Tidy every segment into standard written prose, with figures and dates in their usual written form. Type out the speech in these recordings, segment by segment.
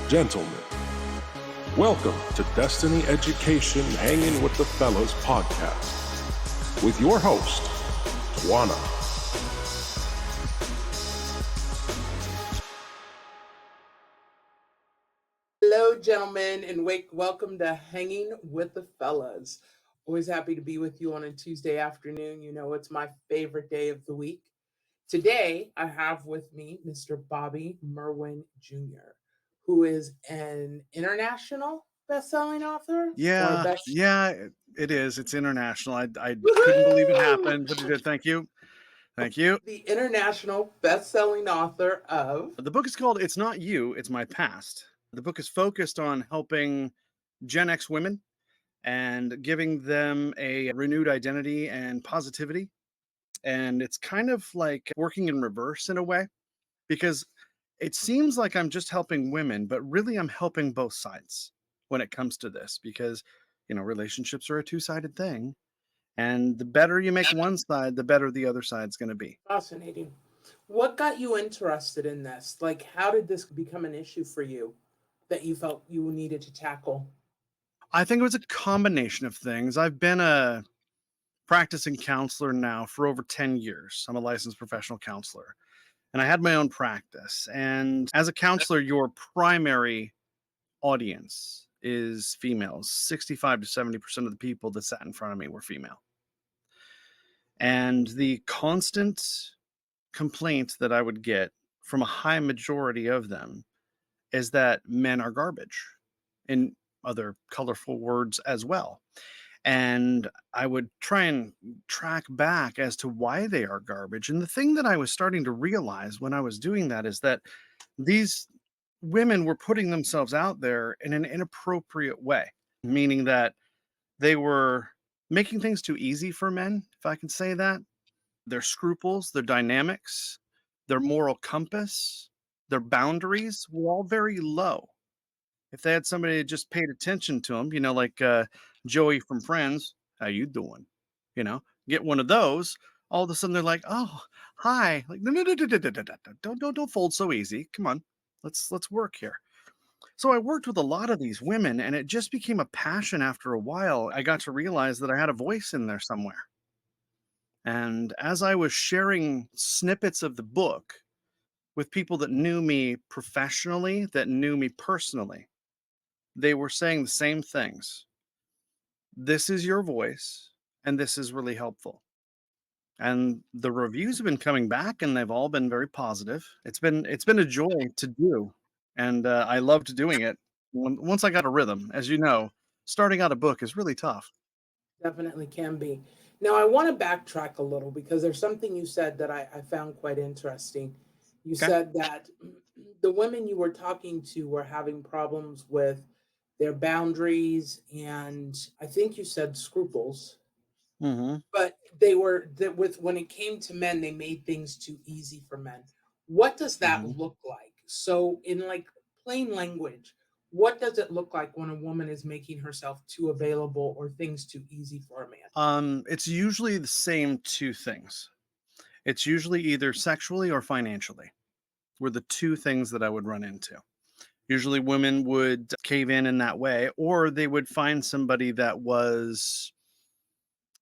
Gentlemen, welcome to Destiny Education Hangin with the Fellas podcast with your host, Twana. Hello, gentlemen, and welcome to Hanging with the Fellas. Always happy to be with you on a Tuesday afternoon. You know, it's my favorite day of the week. Today, I have with me Mr. Bobby Merwin Jr., who is an international best-selling author or a Yeah, best. yeah, it is. It's international. I couldn't believe it Woohoo! happened, but it did. Thank you. Thank you. The international best-selling author of. The book is called It's Not You, It's My Past. The book is focused on helping Gen X women and giving them a renewed identity and positivity. And it's kind of like working in reverse in a way, because it seems like I'm just helping women, but really I'm helping both sides when it comes to this, because, relationships are a two-sided thing. And the better you make one side, the better the other side's going to be. Fascinating. What got you interested in this? Like, how did this become an issue for you that you felt you needed to tackle? I think it was a combination of things. I've been a practicing counselor now for over 10 years. I'm a licensed professional counselor, and I had my own practice. And as a counselor, your primary audience is females. 65 to 70% of the people that sat in front of me were female. And the constant complaint that I would get from a high majority of them is that men are garbage, in other colorful words as well. And I would try and track back as to why they are garbage. And the thing that I was starting to realize when I was doing that is that these women were putting themselves out there in an inappropriate way, meaning that they were making things too easy for men, if I can say that. Their scruples, their dynamics, their moral compass, their boundaries were all very low. If they had somebody that just paid attention to them, like Joey from Friends, how you doing? Get one of those. All of a sudden they're like, oh, hi. Like, no, no, no, no, no, no, no, no, don't fold so easy. Come on, let's work here. So I worked with a lot of these women, and it just became a passion. After a while, I got to realize that I had a voice in there somewhere. And as I was sharing snippets of the book with people that knew me professionally, that knew me personally, they were saying the same things. This is your voice, and this is really helpful. And the reviews have been coming back, and they've all been very positive. It's been a joy to do, and I loved doing it. Once I got a rhythm, as you know, starting out a book is really tough. Definitely can be. Now, I want to backtrack a little because there's something you said that I found quite interesting. You Okay. said that the women you were talking to were having problems with their boundaries and I think you said scruples, Mm-hmm. but they were that with when it came to men, they made things too easy for men. What does that Mm-hmm. look like? So, in like plain language, what does it look like when a woman is making herself too available or things too easy for a man? It's usually the same two things. It's usually either sexually or financially were the two things that I would run into. Usually women would cave in that way, or they would find somebody that was,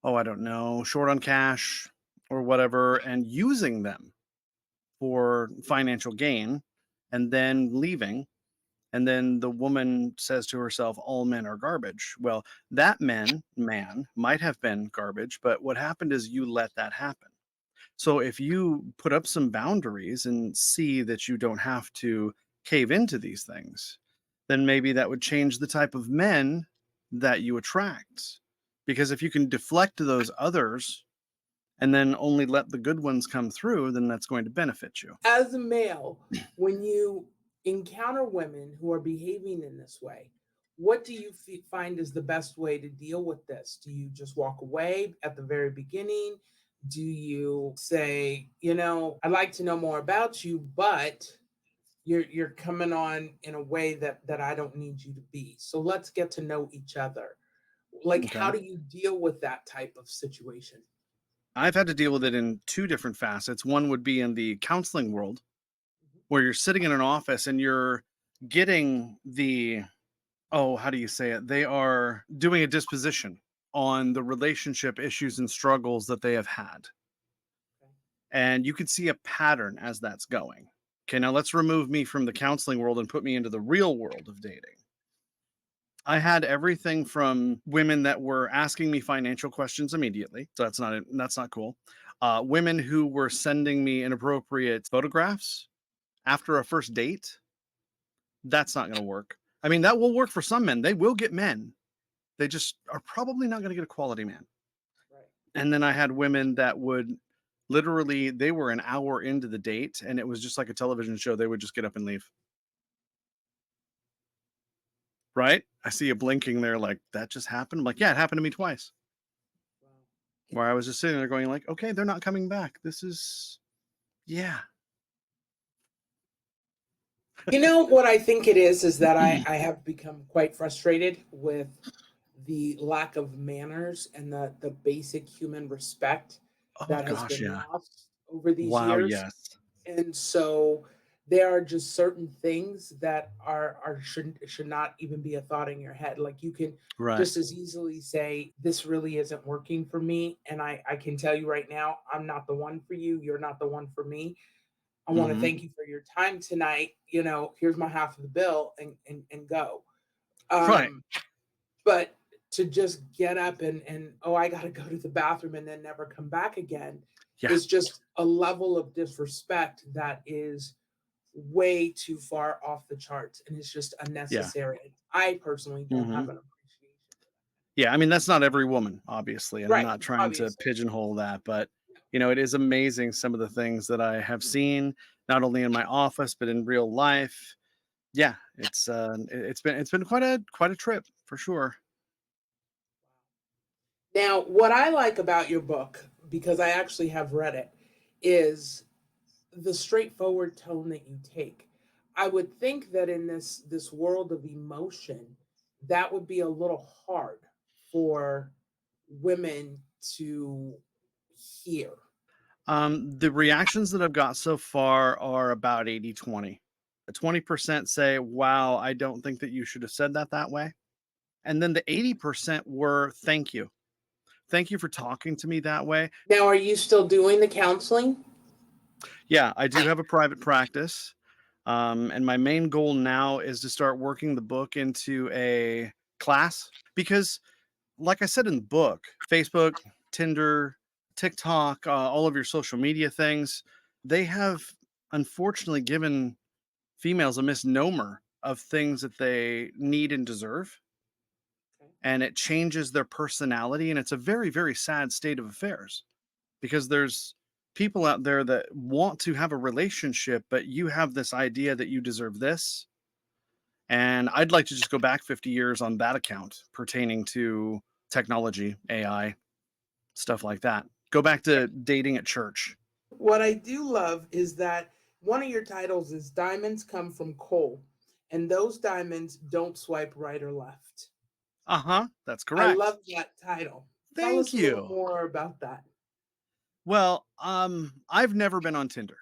oh, I don't know, short on cash or whatever, and using them for financial gain and then leaving. And then the woman says to herself, all men are garbage. Well, that man might have been garbage, but what happened is you let that happen. So if you put up some boundaries and see that you don't have to cave into these things, then maybe that would change the type of men that you attract. Because if you can deflect those others and then only let the good ones come through, then that's going to benefit you. As a male, when you encounter women who are behaving in this way, what do you find is the best way to deal with this? Do you just walk away at the very beginning? Do you say, I'd like to know more about you, but you're coming on in a way that I don't need you to be. So let's get to know each other. Like, how Okay. do you deal with that type of situation? I've had to deal with it in two different facets. One would be in the counseling world, where you're sitting in an office and you're getting the, oh, how do you say it? They are doing a disposition on the relationship issues and struggles that they have had. And you can see a pattern as that's going. Okay, now let's remove me from the counseling world and put me into the real world of dating. I had everything from women that were asking me financial questions immediately, so that's not cool. Women who were sending me inappropriate photographs after a first date. That's not going to work. I mean, that will work for some men. They will get men. They just are probably not going to get a quality man. Right. And then I had women that would literally, they were an hour into the date and it was just like a television show. They would just get up and leave. Right? I see you blinking there like that just happened. I'm like, yeah, it happened to me twice. Wow. Where I was just sitting there going like, okay, they're not coming back. This is, yeah. You know what I think it is that I have become quite frustrated with the lack of manners and the basic human respect Oh that has gosh, been yeah. lost over these Wow, years. yes. And so there are just certain things that are should not even be a thought in your head. Like you can Right. just as easily say, this really isn't working for me. And I can tell you right now, I'm not the one for you. You're not the one for me. I want to Hmm. thank you for your time tonight. Here's my half of the bill and go. Right. Um, but to just get up and oh, I gotta go to the bathroom and then never come back again Yeah. is just a level of disrespect that is way too far off the charts and it's just Yeah. unnecessary. And I personally don't Hmm. have an appreciation for Yeah, I mean, that's not every woman, obviously, and that. I'm Right, not trying to obviously. pigeonhole that, but it is amazing some of the things that I have seen, not only in my office but in real life. Yeah, it's been quite a trip for sure. Now, what I like about your book, because I actually have read it, is the straightforward tone that you take. I would think that in this world of emotion, that would be a little hard for women to hear. The reactions that I've got so far are about 80-20. 20% say, "Wow, I don't think that you should have said that way." And then the 80% were, "Thank you. Thank you for talking to me that way." Now, are you still doing the counseling? Yeah, I do have a private practice. And my main goal now is to start working the book into a class because, like I said in the book, Facebook, Tinder, TikTok, all of your social media things, they have unfortunately given females a misnomer of things that they need and deserve. Okay. And it changes their personality. And it's a very, very sad state of affairs because there's people out there that want to have a relationship, but you have this idea that you deserve this. And I'd like to just go back 50 years on that account pertaining to technology, AI, stuff like that. Go back to dating at church. What I do love is that one of your titles is Diamonds Come from Coal, and those diamonds don't swipe right or left. Uh huh. That's I correct. love that title. Tell Thank us a little you. more about that. Well, I've never been on Tinder.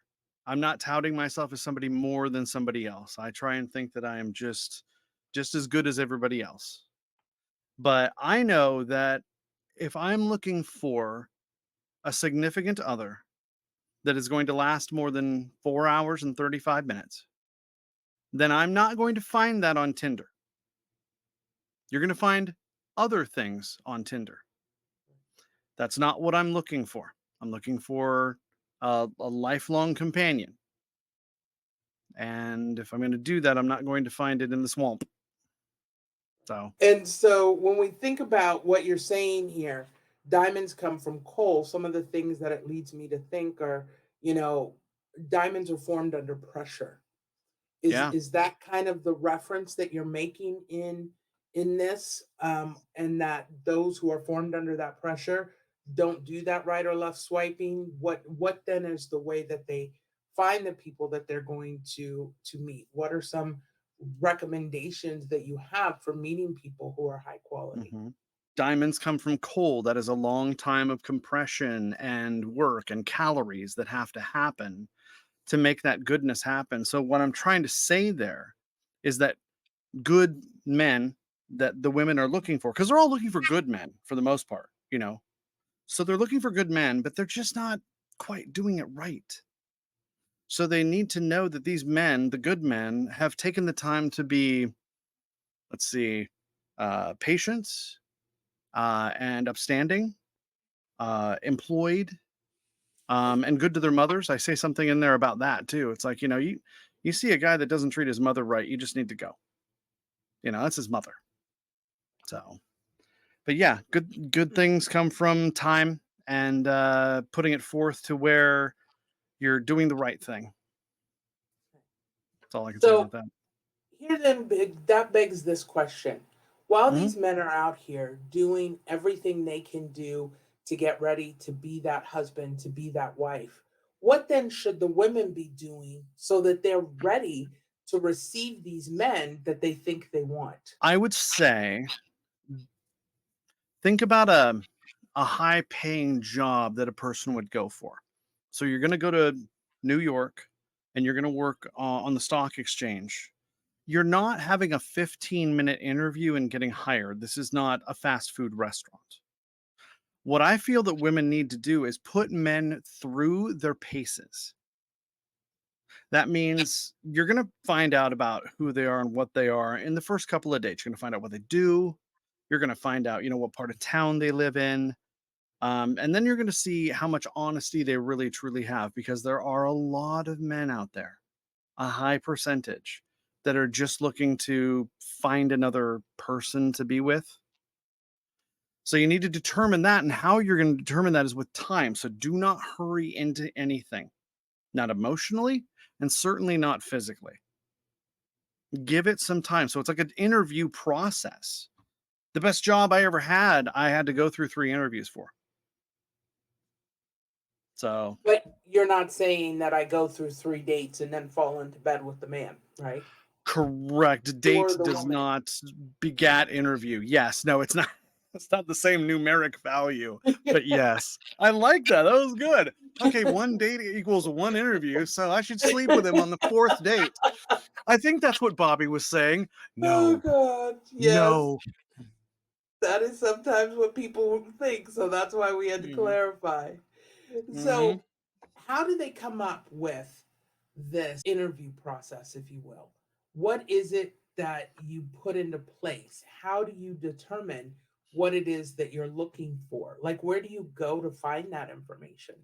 I'm not touting myself as somebody more than somebody else. I try and think that I am just as good as everybody else. But I know that if I'm looking for a significant other that is going to last more than 4 hours and 35 minutes, then I'm not going to find that on Tinder. You're going to find other things on Tinder. That's not what I'm looking for. I'm looking for a lifelong companion. And if I'm going to do that, I'm not going to find it in the swamp. So, And so when we think about what you're saying here, diamonds come from coal. Some of the things that it leads me to think are, you know, diamonds are formed under pressure. yeah. Is that kind of the reference that you're making in this, and that those who are formed under that pressure don't do that right or left swiping? What then is the way that they find the people that they're going to meet? What are some recommendations that you have for meeting people who are high quality? Hmm. Diamonds come from coal. That is a long time of compression and work and calories that have to happen to make that goodness happen. So, what I'm trying to say there is that good men that the women are looking for, because they're all looking for good men for the most part, you know. So they're looking for good men, but they're just not quite doing it right. So they need to know that these men, the good men, have taken the time to be, let's see, patient, and upstanding, employed, and good to their mothers. I say something in there about that too. It's like, you see a guy that doesn't treat his mother right, you just need to go. That's his mother. So, but yeah, good things come from time and putting it forth to where you're doing the right thing. That's all I can say about So that. here then that begs this question. While Mhm. these men are out here doing everything they can do to get ready to be that husband, to be that wife, what then should the women be doing so that they're ready to receive these men that they think they want? I would say think about a high paying job that a person would go for. So you're going to go to New York and you're going to work on the stock exchange. You're not having a 15-minute interview and getting hired. This is not a fast food restaurant. What I feel that women need to do is put men through their paces. That means you're going to find out about who they are and what they are in the first couple of dates. You're going to find out what they do. You're going to find out, what part of town they live in. And then you're going to see how much honesty they really truly have, because there are a lot of men out there, a high percentage, that are just looking to find another person to be with. So you need to determine that, and how you're going to determine that is with time. So do not hurry into anything, not emotionally, and certainly not physically. Give it some time. So it's like an interview process. The best job I ever had, I had to go through 3 interviews for. So But you're not saying that I go through 3 dates and then fall into bed with the man, right? correct. Or Date the does woman. not begat interview. Yes. No, it's not. It's not the same numeric value, but yes. I like that. That was good. Okay, 1 date equals 1 interview, so I should sleep with him on the 4th date. I think that's what Bobby was saying. Oh No, God, yes. no. That is sometimes what people think, so that's why we had to Mhm, clarify. mhm. So, how do they come up with this interview process, if you will? What is it that you put into place? How do you determine what it is that you're looking for? Like, where do you go to find that information?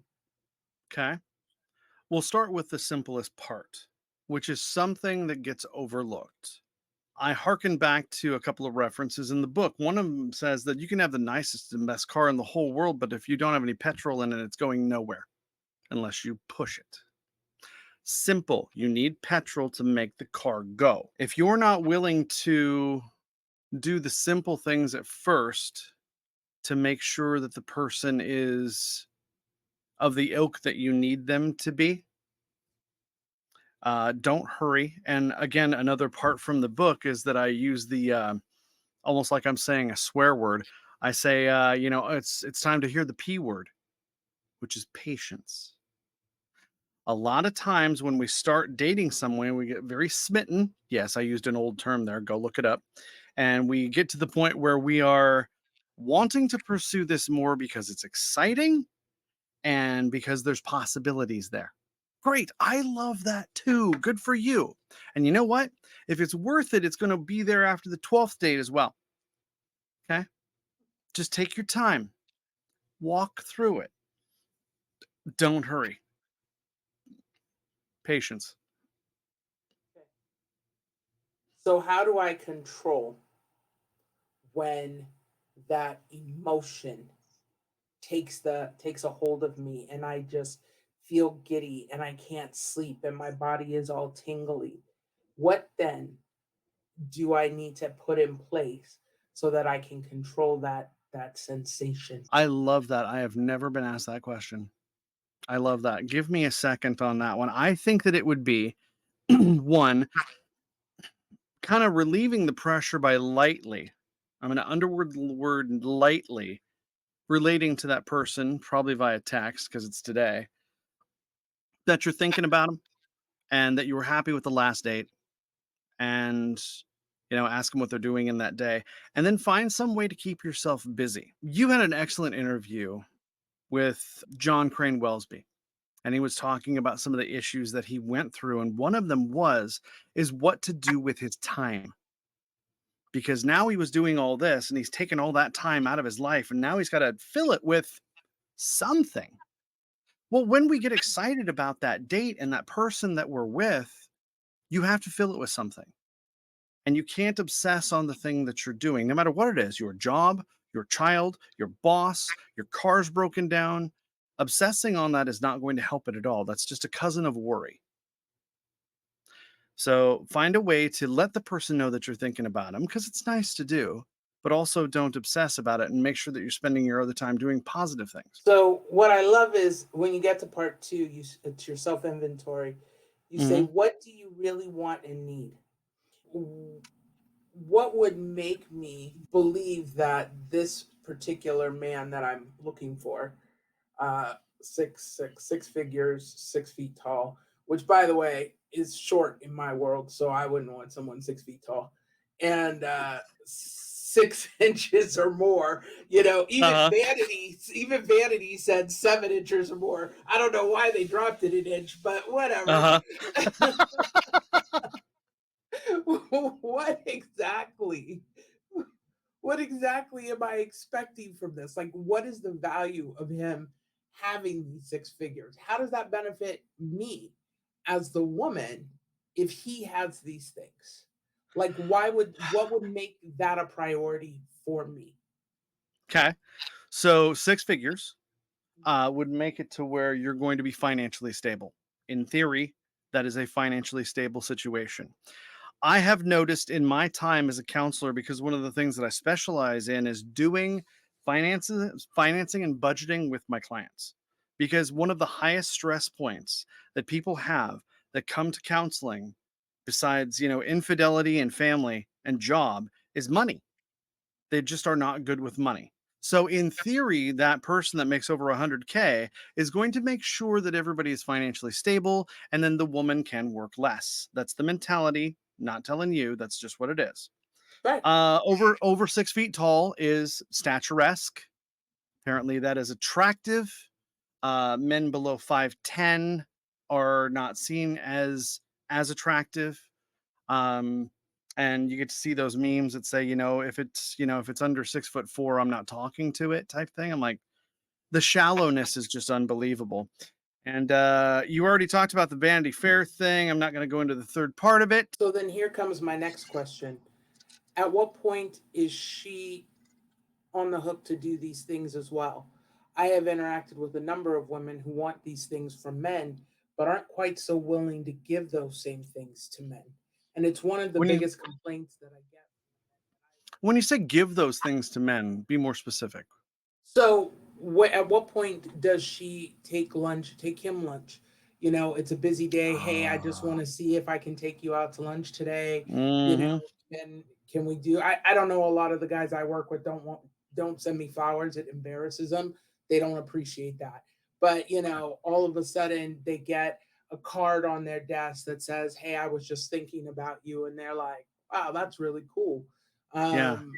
Okay. We'll start with the simplest part, which is something that gets overlooked. I hearken back to a couple of references in the book. One of them says that you can have the nicest and best car in the whole world, but if you don't have any petrol in it, it's going nowhere unless you push it. Simple. You need petrol to make the car go. If you're not willing to do the simple things at first to make sure that the person is of the ilk that you need them to be, don't hurry. And again, another part from the book is that I use the almost like I'm saying a swear word. I say, it's time to hear the P word, which is patience. A lot of times when we start dating someone, we get very smitten. Yes, I used an old term there. Go look it up. And we get to the point where we are wanting to pursue this more because it's exciting and because there's possibilities there. Great. I love that too. Good for you. And you know what? If it's worth it, it's going to be there after the 12th date as well. Okay. Just take your time, walk through it. Don't hurry. Patience. So, how do I control when that emotion takes a hold of me and I just feel giddy and I can't sleep and my body is all tingly? What then do I need to put in place so that I can control that sensation? I love that. I have never been asked that question. I love that. Give me a second on that one. I think that it would be one, kind of relieving the pressure by lightly. I'm going to underword the word lightly, relating to that person, probably via text because it's today, that you're thinking about them and that you were happy with the last date and ask them what they're doing in that day, and then find some way to keep yourself busy. You had an excellent interview with John Crane Wellsby, and he was talking about some of the issues that he went through, and one of them is what to do with his time, because now he was doing all this and he's taken all that time out of his life, and now he's got to fill it with something. Well, when we get excited about that date and that person that we're with, you have to fill it with something. And you can't obsess on the thing that you're doing, no matter what it is, your job, your child, your boss, your car's broken down. Obsessing on that is not going to help it at all. That's just a cousin of worry. So find a way to let the person know that you're thinking about them, because it's nice to do, but also don't obsess about it, and make sure that you're spending your other time doing positive things. So what I love is when you get to part two, it's your self inventory. You say, Hmm. what do you really want and need? What would make me believe that this particular man that I'm looking for, uh, six figures, 6 feet tall, which by the way is short in my world, so I wouldn't want someone 6 feet tall, and 6 inches or more. Uh-huh. Even Vanity said 7 inches or more. I don't know why they dropped it an inch, but whatever. Uh-huh. what exactly what exactly am I expecting from this? Like, what is the value of him having these six figures? How does that benefit me as the woman if he has these things? Like, what would make that a priority for me? Okay. So 6 figures would make it to where you're going to be financially stable. In theory, that is a financially stable situation. I have noticed in my time as a counselor, because one of the things that I specialize in is doing financing and budgeting with my clients. Because one of the highest stress points that people have that come to counseling, besides, infidelity and family and job, is money. They just are not good with money. So in theory, that person that makes over 100K is going to make sure that everybody is financially stable, and then the woman can work less. That's the mentality. Not telling you, that's just what it is. Right. Over 6 feet tall is statuesque. Apparently, that is attractive. Men below 5'10" are not seen as attractive. Um, and you get to see those memes that say, if it's under 6'4", I'm not talking to it type thing. I'm like, the shallowness is just unbelievable. And you already talked about the Vanity Fair thing. I'm not going to go into the third part of it. So then here comes my next question. At what point is she on the hook to do these things as well? I have interacted with a number of women who want these things from men, but aren't quite so willing to give those same things to men. And it's one of the When you biggest complaints that I get. when you say give those things to men, be more specific. So, at what point does she take lunch? Take him lunch? It's a busy day. Hey, I just want Ah. to see if I can take you out to lunch today. You know, Mhm. and can we do? I don't know. A lot of the guys I work with don't send me flowers. It embarrasses them. They don't appreciate that. But all of a sudden they get a card on their desk that says, "Hey, I was just thinking about you," and they're like, "Wow, that's really cool." Yeah, Um,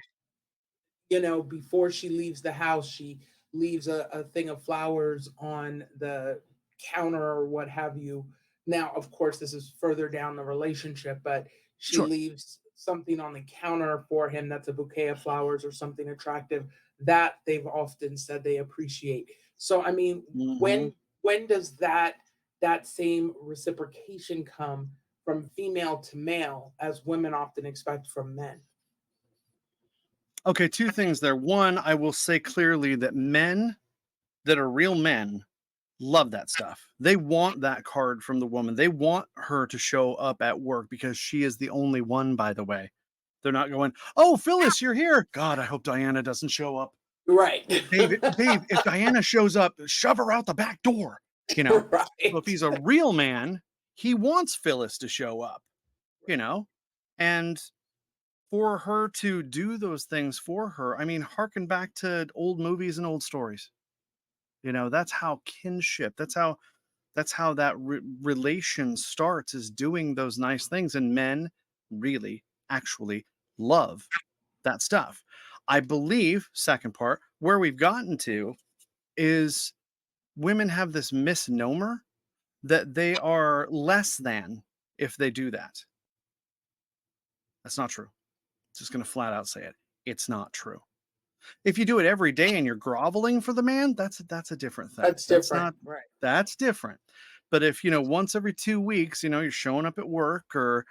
before she leaves the house, she leaves a thing of flowers on the counter or what have you. Now, of course, this is further down the relationship, but she sure. leaves something on the counter for him that's a bouquet of flowers or something attractive that they've often said they appreciate. So, I mean, Mhm. when does that same reciprocation come from female to male as women often expect from men? Okay, two things there. One, I will say clearly that men that are real men love that stuff. They want that card from the woman. They want her to show up at work, because she is the only one, by the way. They're not going, "Oh, Phyllis, you're here. God, I hope Diana doesn't show up. Right. Babe, if Diana shows up, shove her out the back door." You know? So if Right. he's a real man, he wants Phyllis to show up, you know? And for her to do those things for her, I mean, harken back to old movies and old stories. That's how kinship, that's how that relation starts, is doing those nice things. And men really actually love that stuff. I believe, second part, where we've gotten to is women have this misnomer that they are less than if they do that. That's not true. Just going to flat out say it. It's not true. If you do it every day and you're groveling for the man, that's a different thing. That's That's different, not right? that's different. But if, once every 2 weeks, you're showing up at work or,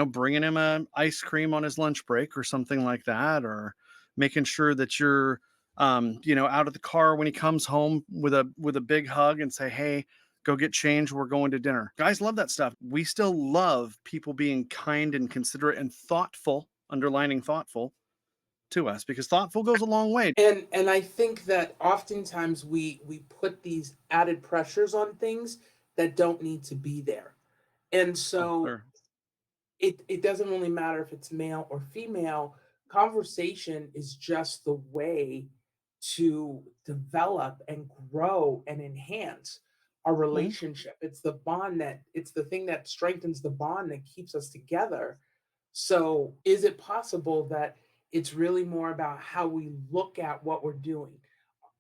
bringing him a ice cream on his lunch break or something like that, or making sure that you're out of the car when he comes home with a big hug and say, "Hey, go get change, we're going to dinner." Guys love that stuff. We still love people being kind and considerate and thoughtful, underlining thoughtful to us, because thoughtful goes a long way. And I think that oftentimes we put these added pressures on things that don't need to be there. And Oh, so sure. it doesn't really matter if it's male or female. Conversation is just the way to develop and grow and enhance our Mhm, relationship. It's the thing that strengthens the bond that keeps us together. So, is it possible that it's really more about how we look at what we're doing?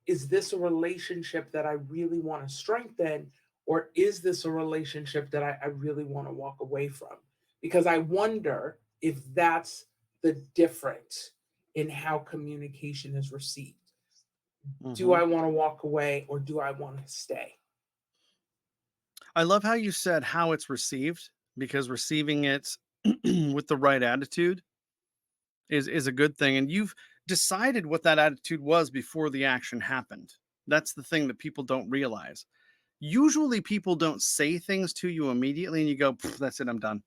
Is this a relationship that I really want to strengthen? Or is this a relationship that I really want to walk away from? Because I wonder if that's the difference in how communication is received. Do mhm. I want to walk away or do I want to stay? I love how you said how it's received, because receiving it with the right attitude is a good thing, and you've decided what that attitude was before the action happened. That's the thing that people don't realize. Usually people don't say things to you immediately and you go, "Pff, that's it, I'm done,"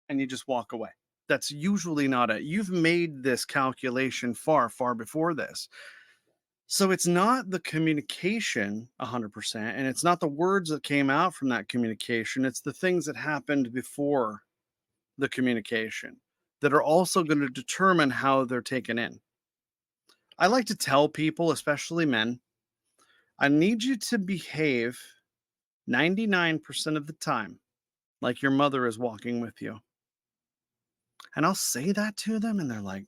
and you just walk away. That's usually not it. You've made this calculation far, far before this. So it's not the communication 100%, and it's not the words that came out from that communication. It's the things that happened before the communication that are also going to determine how they're taken in. I like to tell people, especially men, I need you to behave 99% of the time like your mother is walking with you. And I'll say that to them and they're like,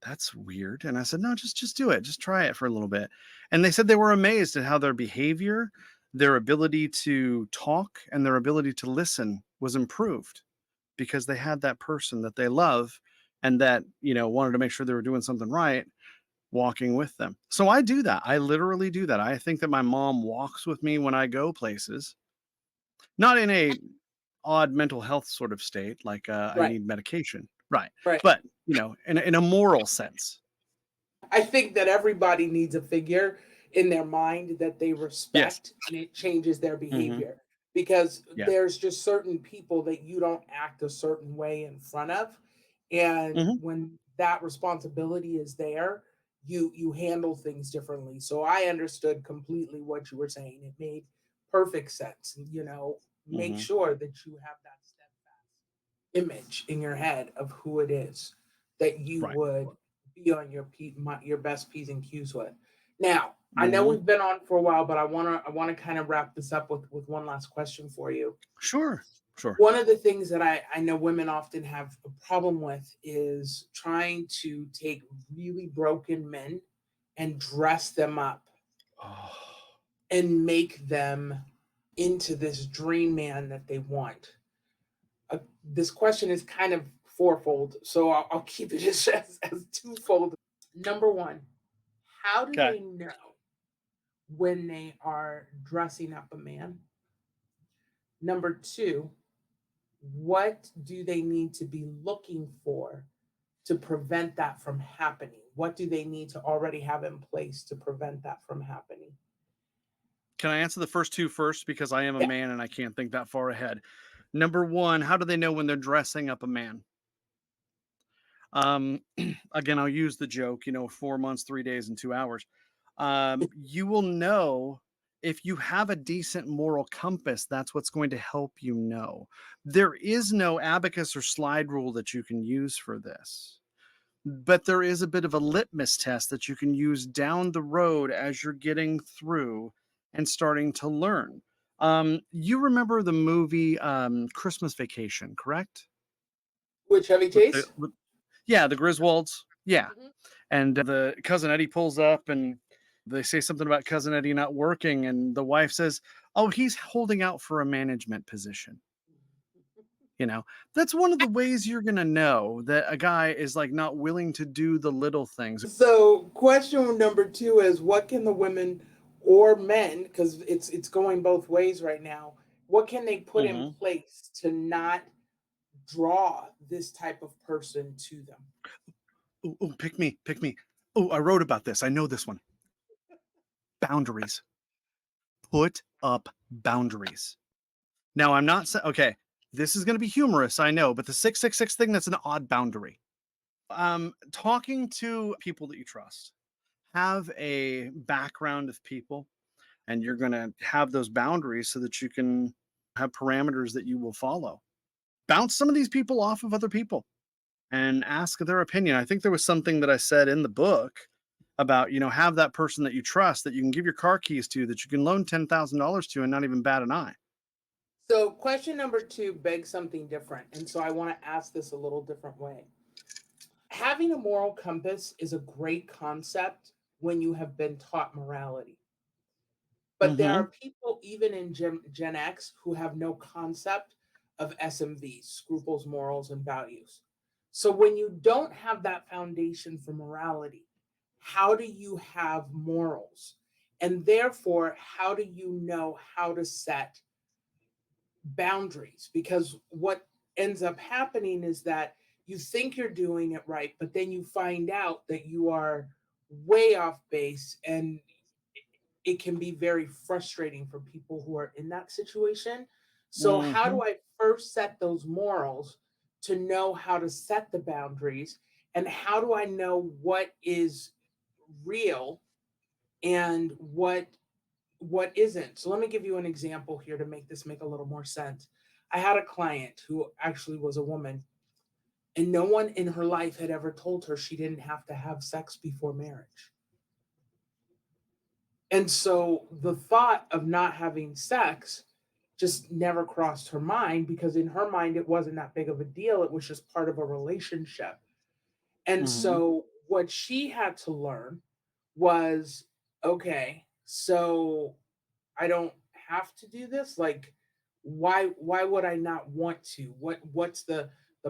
"That's weird." And I said, "No, just do it. Just try it for a little bit." And they said they were amazed at how their behavior, their ability to talk, and their ability to listen was improved because they had that person that they love and that, wanted to make sure they were doing something right, walking with them. So I do that. I literally do that. I think that my mom walks with me when I go places, not in a odd mental health sort of state, like I Right, need medication. Right. right. But, in a moral sense. I think that everybody needs a figure in their mind that they Yes. respect and it changes their Hmm. behavior because Yeah. there's just certain people that you don't act a certain way in front of. And Hmm. when that responsibility is there, you handle things differently. So I understood completely what you were saying. It made perfect sense. Make Hmm. sure that you have that steadfast image in your head of who it is that you Right. would be on your best P's and Q's with. Now, I know Hmm. we've been on for a while, but I want to kind of wrap this up with one last question for you. Sure. Sure. One of the things that I know women often have a problem with is trying to take really broken men and dress them up Oh, and make them into this dream man that they want. This question is kind of fourfold, so I'll keep it as twofold. Number one, how do okay. they know when they are dressing up a man? Number two, what do they need to be looking for to prevent that from happening? What do they need to already have in place to prevent that from happening? Can I answer the first two first? Because I am a Yeah. man and I can't think that far ahead. Number one, how do they know when they're dressing up a man? Um, Again, I'll use the joke, 4 months, 3 days, and 2 hours. You will know if you have a decent moral compass. That's what's going to help you know. There is no abacus or slide rule that you can use for this, but there is a bit of a litmus test that you can use down the road as you're getting through and starting to learn. You remember the movie Christmas Vacation, correct? Which Chevy with Chase? yeah, the Griswolds. Yeah. Mhm. And the cousin Eddie pulls up and they say something about cousin Eddie not working. And the wife says, "Oh, he's holding out for a management position." You know, that's one of the ways you're going to know that a guy is like not willing to do the little things. So, question number two is, what can the women or men, because it's going both ways right now, what can they put in Mhm. place to not draw this type of person to them? Ooh, ooh, pick me, pick me. Oh, I wrote about this. I know this one. Boundaries. Put up boundaries. Now, I'm not saying, okay, this is going to be humorous, I know, but the 666 thing, that's an odd boundary. Talking to people that you trust, have a background of people, and you're going to have those boundaries so that you can have parameters that you will follow. Bounce some of these people off of other people and ask their opinion. I think there was something that I said in the book about, have that person that you trust that you can give your car keys to, that you can loan $10,000 to and not even bat an eye. So, question number two begs something different. And so, I want to ask this a little different way. Having a moral compass is a great concept when you have been taught morality. But there Mm-hmm. are people, even in Gen X, who have no concept of SMVs, scruples, morals, and values. So when you don't have that foundation for morality, how do you have morals? And therefore, how do you know how to set boundaries? Because what ends up happening is that you think you're doing it right, but then you find out that you are way off base, and it can be very frustrating for people who are in that situation. So, how Mm-hmm. do I first set those morals to know how to set the boundaries? And how do I know what is real and what isn't? So let me give you an example here to make this make a little more sense. I had a client who actually was a woman, and no one in her life had ever told her she didn't have to have sex before marriage. And so the thought of not having sex just never crossed her mind, because in her mind it wasn't that big of a deal. It was just part of a relationship. And Mm-hmm. so what she had to learn was, okay, so I don't have to do this. Like, why would I not want to? What's the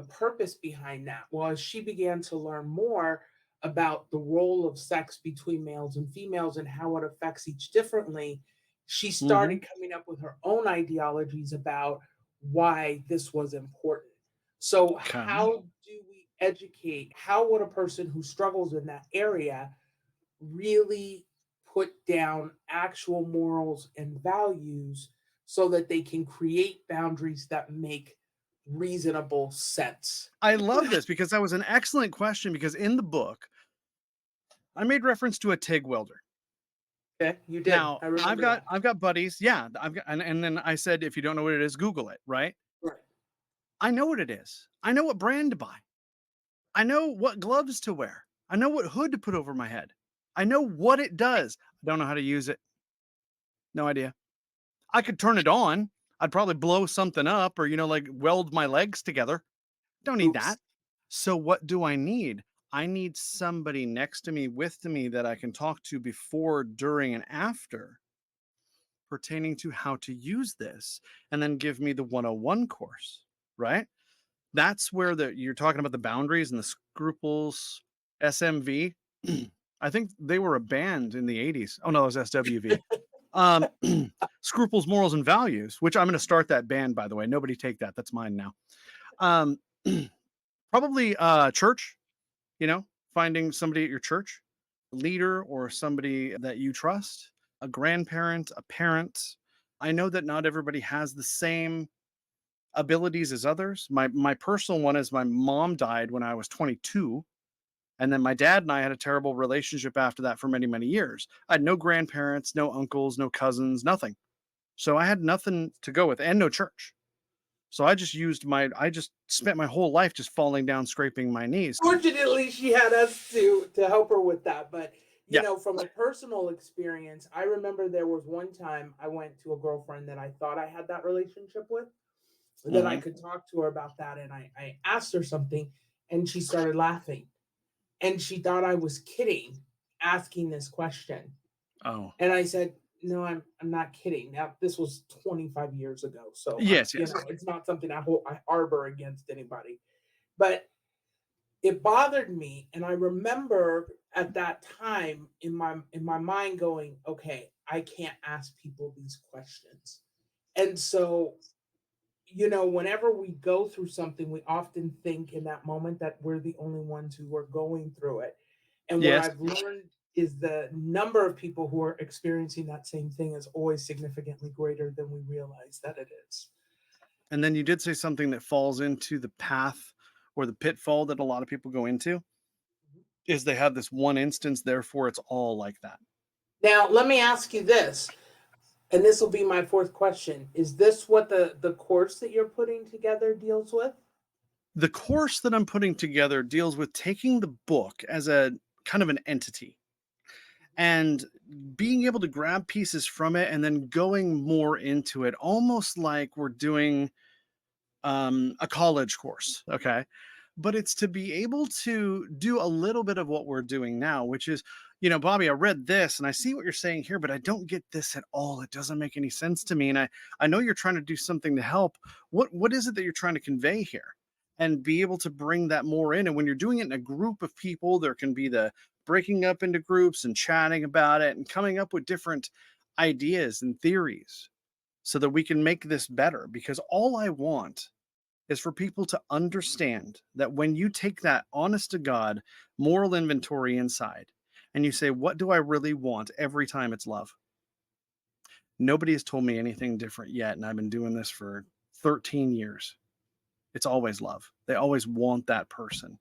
purpose behind that? Well, as she began to learn more about the role of sex between males and females and how it affects each differently, she Mm-hmm. started coming up with her own ideologies about why this was important. So Okay. how do we educate? How would a person who struggles in that area really put down actual morals and values so that they can create boundaries that make reasonable sense? I love this because that was an excellent question, because in the book, I made reference to a TIG welder. Okay, you did. Now, I I've remember got that. I've got buddies. Yeah, I've got, and then I said, if you don't know what it is, Google it, right? Right. I know what it is. I know what brand to buy. I know what gloves to wear. I know what hood to put over my head. I know what it does. I don't know how to use it. No idea. I could turn it on. I'd probably blow something up or, like weld my legs together. Don't need Oops. that. So, what do I need? I need somebody next to me, with me, that I can talk to before, during, and after, pertaining to how to use this, and then give me the 101 course, right? That's where you're talking about the boundaries and the scruples. SMV. I think they were a band in the 80s. Oh no, it was SWV. Um, Scruples, Morals, and Values, which I'm going to start that band, by the way. Nobody take that. That's mine now. Um, Probably church, finding somebody at your church, leader, or somebody that you trust, a grandparent, a parent. I know that not everybody has the same abilities as others. My personal one is my mom died when I was 22, and then my dad and I had a terrible relationship after that for many, many years. I had no grandparents, no uncles, no cousins, nothing. So I had nothing to go with, and no church. So I just spent my whole life just falling down, scraping my knees. Fortunately, she had us to help her with that. But Yeah. from a personal experience, I remember there was one time I went to a girlfriend that I thought I had that relationship with, that I Hmm. could talk to her about that. And I asked her something and she started laughing. And she thought I was kidding asking this question. Oh, And I said, no, I'm not kidding. Now, this was 25 years ago. So, yes, you yes. know, it's not something I harbor against anybody. But it bothered me. And I remember at that time in my mind going, okay, I can't ask people these questions. And so, whenever we go through something, we often think in that moment that we're the only ones who are going through it. And what Yes. I've learned is the number of people who are experiencing that same thing is always significantly greater than we realize that it is. And then you did say something that falls into the path or the pitfall that a lot of people go into is they have this one instance, therefore it's all like that. Now, let me ask you this, and this will be my fourth question. Is this what the course that you're putting together deals with? The course that I'm putting together deals with taking the book as a kind of an entity and being able to grab pieces from it and then going more into it, almost like we're doing a college course. Okay. But it's to be able to do a little bit of what we're doing now, which is, Bobby, I read this and I see what you're saying here, but I don't get this at all. It doesn't make any sense to me. And I know you're trying to do something to help. What is it that you're trying to convey here? And be able to bring that more in. And when you're doing it in a group of people, there can be the breaking up into groups and chatting about it and coming up with different ideas and theories so that we can make this better. Because all I want is for people to understand that when you take that honest to God moral inventory inside and you say, what do I really want every time it's love? Nobody has told me anything different yet. And I've been doing this for 13 years. It's always love. They always want that person.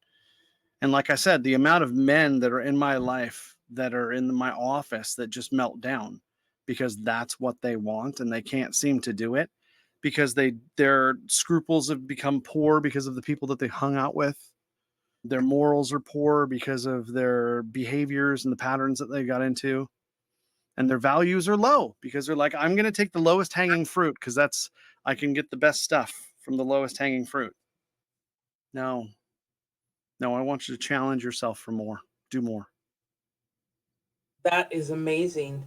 And like I said, the amount of men that are in my life that are in my office that just melt down because that's what they want and they can't seem to do it because their scruples have become poor because of the people that they hung out with. Their morals are poor because of their behaviors and the patterns that they got into. And their values are low because they're like, I'm going to take the lowest hanging fruit because I can get the best stuff from the lowest hanging fruit. No, no, I want you to challenge yourself for more, do more. That is amazing.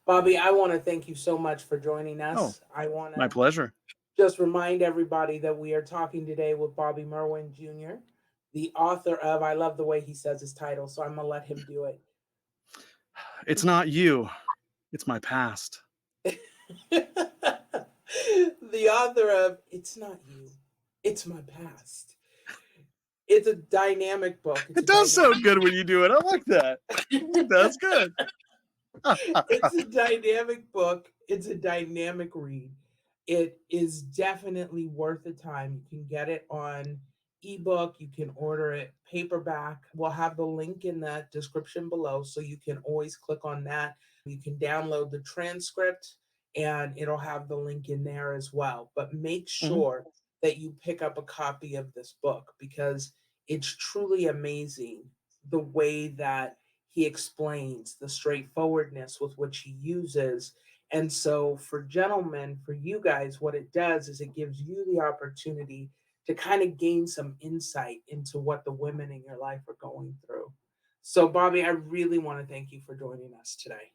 Bobby, I want to thank you so much for joining Oh, us. I want my to pleasure. just remind everybody that we are talking today with Bobby Merwin Jr., the author of, I love the way he says his title, so I'm going to let him do it. It's not you, it's my past. The author of It's Not You, It's My Past. It's a dynamic book. It's It a does dynamic sound good when you do it. I like that. That's good. it's a dynamic book. It's a dynamic read. It is definitely worth the time. You can get it on ebook, you can order it paperback. We'll have the link in the description below so you can always click on that. You can download the transcript and it'll have the link in there as well. But make Mhm. sure that you pick up a copy of this book because it's truly amazing the way that he explains the straightforwardness with which he uses. And so, for gentlemen, for you guys, what it does is it gives you the opportunity to kind of gain some insight into what the women in your life are going through. So, Bobby, I really want to thank you for joining us today.